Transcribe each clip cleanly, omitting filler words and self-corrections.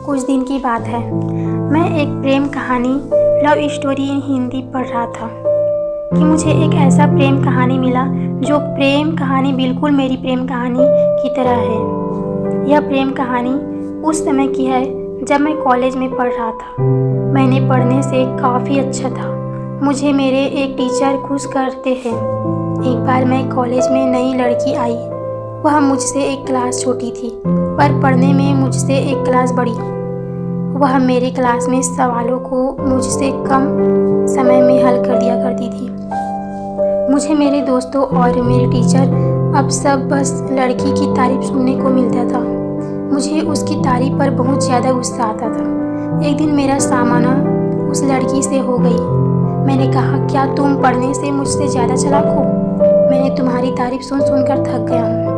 कुछ दिन की बात है, मैं एक प्रेम कहानी लव स्टोरी इन हिंदी पढ़ रहा था कि मुझे एक ऐसा प्रेम कहानी मिला जो प्रेम कहानी बिल्कुल मेरी प्रेम कहानी की तरह है। यह प्रेम कहानी उस समय की है जब मैं कॉलेज में पढ़ रहा था। मैंने पढ़ने से काफ़ी अच्छा था। मुझे मेरे एक टीचर खुश करते हैं। एक बार मैं कॉलेज में नई लड़की आई। वह मुझसे एक क्लास छोटी थी पर पढ़ने में मुझसे एक क्लास बड़ी। वह मेरे क्लास में सवालों को मुझसे कम समय में हल कर दिया करती थी। मुझे मेरे दोस्तों और मेरे टीचर अब सब बस लड़की की तारीफ सुनने को मिलता था। मुझे उसकी तारीफ पर बहुत ज़्यादा गुस्सा आता था। एक दिन मेरा सामना उस लड़की से हो गई। मैंने कहा, क्या तुम पढ़ने से मुझसे ज़्यादा चालाक हो? मैंने तुम्हारी तारीफ सुन सुनकर थक गया हूँ।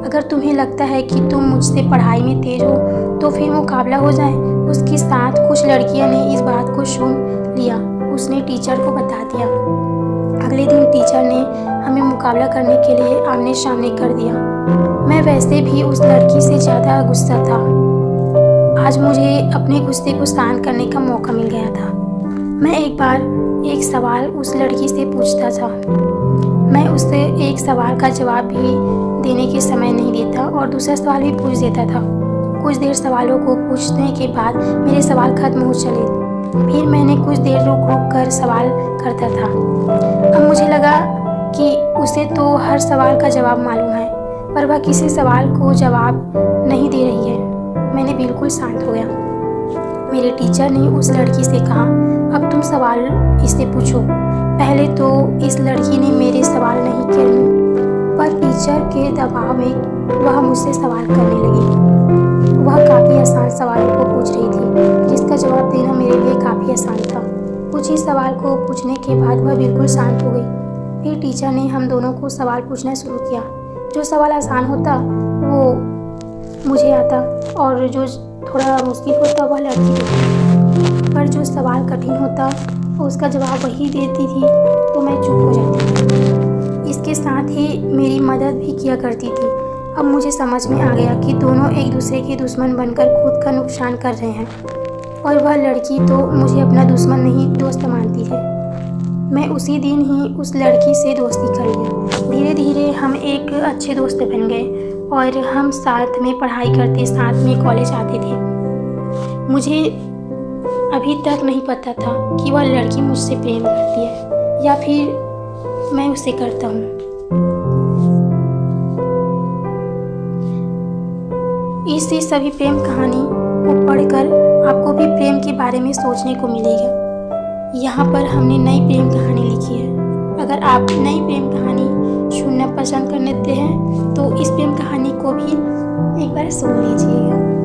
अगर तुम्हें लगता है कि तुम मुझसे पढ़ाई में तेज हो तो फिर मुकाबला हो जाए। उसके साथ कुछ लड़कियों ने इस बात को सुन लिया। उसने टीचर को बता दिया। अगले दिन टीचर ने हमें मुकाबला करने के लिए आमने सामने कर दिया। मैं वैसे भी उस लड़की से ज़्यादा गुस्सा था। आज मुझे अपने गुस्से को शांत करने का मौका मिल गया था। मैं एक बार एक सवाल उस लड़की से पूछता था। मैं उससे एक सवाल का जवाब भी देने के समय नहीं देता और दूसरा सवाल भी पूछ देता था। कुछ देर सवालों को पूछने के बाद मेरे सवाल खत्म हो चले। फिर मैंने कुछ देर रुक रुक कर सवाल करता था। अब मुझे लगा कि उसे तो हर सवाल का जवाब मालूम है पर वह किसी सवाल को जवाब नहीं दे रही है। मैंने बिल्कुल शांत हो गया। मेरे टीचर ने उस लड़की से कहा, अब तुम सवाल इससे पूछो। पहले तो इस लड़की ने मेरे सवाल नहीं किए पर टीचर के दबाव में वह मुझसे सवाल करने लगी। वह काफ़ी आसान सवालों को पूछ रही थी जिसका जवाब देना मेरे लिए काफ़ी आसान था। कुछ ही सवाल को पूछने के बाद वह बिल्कुल शांत हो गई। फिर टीचर ने हम दोनों को सवाल पूछना शुरू किया। जो सवाल आसान होता वो मुझे आता और जो थोड़ा मुश्किल होता वह लड़की देती, पर जो सवाल कठिन होता उसका जवाब वही देती थी तो मैं चुप हो जाती थी। इसके साथ ही मेरी मदद भी किया करती थी। अब मुझे समझ में आ गया कि दोनों एक दूसरे के दुश्मन बनकर खुद का नुकसान कर रहे हैं और वह लड़की तो मुझे अपना दुश्मन नहीं दोस्त मानती है। मैं उसी दिन ही उस लड़की से दोस्ती कर लिया। धीरे धीरे हम एक अच्छे दोस्त बन गए और हम साथ में पढ़ाई करते, साथ में कॉलेज आते थे। मुझे अभी तक नहीं पता था कि वह लड़की मुझसे प्रेम करती है या फिर मैं उससे करता हूँ। इसी सभी प्रेम कहानी को पढ़कर आपको भी प्रेम के बारे में सोचने को मिलेगा। यहाँ पर हमने नई प्रेम कहानी लिखी है। अगर आप नई प्रेम कहानी सुनना पसंद करते हैं तो इस प्रेम कहानी को भी एक बार सुन लीजिएगा।